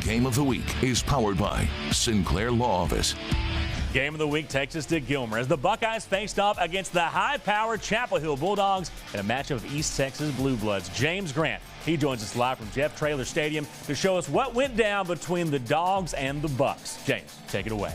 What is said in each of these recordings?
Game of the Week is powered by Sinclair Law Office. Game of the Week takes us to Gilmer as the Buckeyes faced off against the high-powered Chapel Hill Bulldogs in a matchup of East Texas Blue Bloods. James Grant, he joins us live from Jeff Traylor Stadium to show us what went down between the Dogs and the Bucks. James, take it away.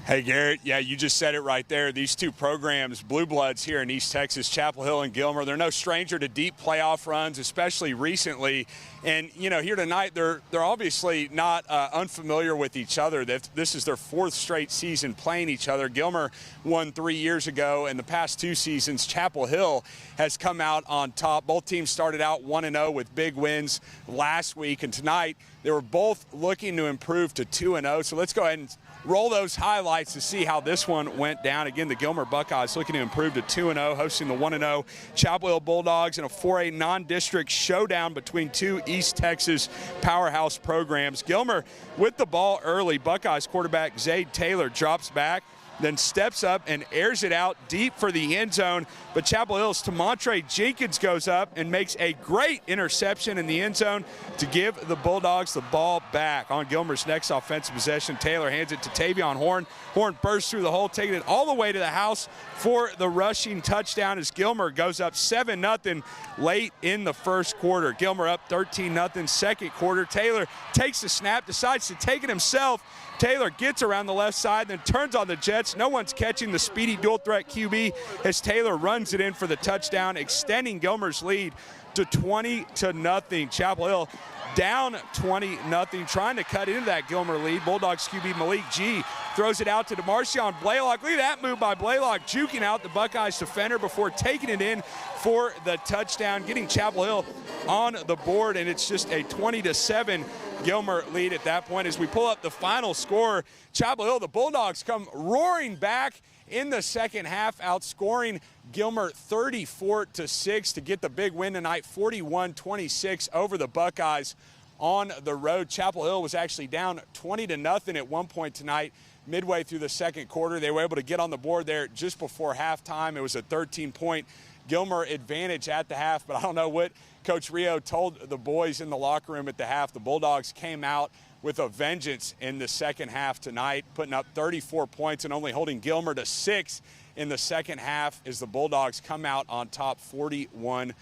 Hey, Garrett, yeah, you just said it right there. These two programs, Blue Bloods here in East Texas, Chapel Hill and Gilmer, they're no stranger to deep playoff runs, especially recently. And, you know, here tonight, they're obviously not unfamiliar with each other. This is their fourth straight season playing each other. Gilmer won 3 years ago, and the past 2 seasons, Chapel Hill has come out on top. Both teams started out 1-0 with big wins last week, and tonight they were both looking to improve to 2-0. So let's go ahead and roll those highlights to see how this one went down. Again, the Gilmer Buckeyes looking to improve to 2-0, hosting the 1-0 Chapel Hill Bulldogs in a 4A non-district showdown between two East Texas powerhouse programs. Gilmer with the ball early. Buckeyes quarterback Zade Taylor drops back, then steps up and airs it out deep for the end zone. But Chapel Hill's Tamontre Jenkins goes up and makes a great interception in the end zone to give the Bulldogs the ball back. On Gilmer's next offensive possession, Taylor hands it to Tavion Horn. Horn bursts through the hole, taking it all the way to the house for the rushing touchdown as Gilmer goes up 7-0 late in the first quarter. Gilmer up 13-0 second quarter. Taylor takes the snap, decides to take it himself. Taylor gets around the left side, then turns on the Jets. No one's catching the speedy dual-threat QB as Taylor runs it in for the touchdown, extending Gilmer's lead to 20-0. Chapel Hill down 20-0, trying to cut into that Gilmer lead. Bulldogs QB Malik G throws it out to DeMarcion Blaylock. Look at that move by Blaylock, juking out the Buckeyes defender before taking it in for the touchdown, getting Chapel Hill on the board, and it's just a 20-7 Gilmer lead at that point. As we pull up the final score, Chapel Hill, the Bulldogs come roaring back in the second half, outscoring Gilmer 34-6 to get the big win tonight, 41-26 over the Buckeyes on the road. Chapel Hill was actually down 20-0 at one point tonight. Midway through the second quarter, they were able to get on the board there just before halftime. It was a 13-point Gilmer advantage at the half, but I don't know what Coach Rio told the boys in the locker room at the half. The Bulldogs came out with a vengeance in the second half tonight, putting up 34 points and only holding Gilmer to 6 in the second half as the Bulldogs come out on top 41-26.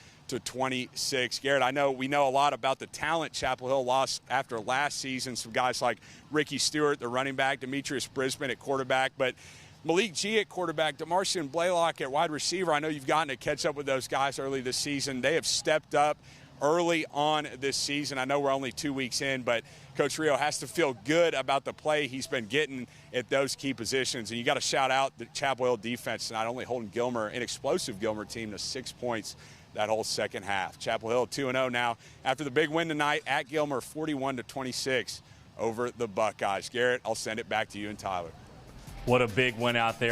Garrett, we know a lot about the talent Chapel Hill lost after last season. Some guys like Ricky Stewart, the running back, Demetrius Brisbane at quarterback, but Malik G at quarterback, DeMarcion Blaylock at wide receiver. I know you've gotten to catch up with those guys early this season. They have stepped up early on this season. I know we're only 2 weeks in, but Coach Rio has to feel good about the play he's been getting at those key positions. And you got to shout out the Chapel Hill defense tonight, only holding Gilmer, an explosive Gilmer team, to 6 points that whole second half. Chapel Hill 2-0 now after the big win tonight at Gilmer, 41-26 over the Buckeyes. Garrett, I'll send it back to you and Tyler. What a big win out there.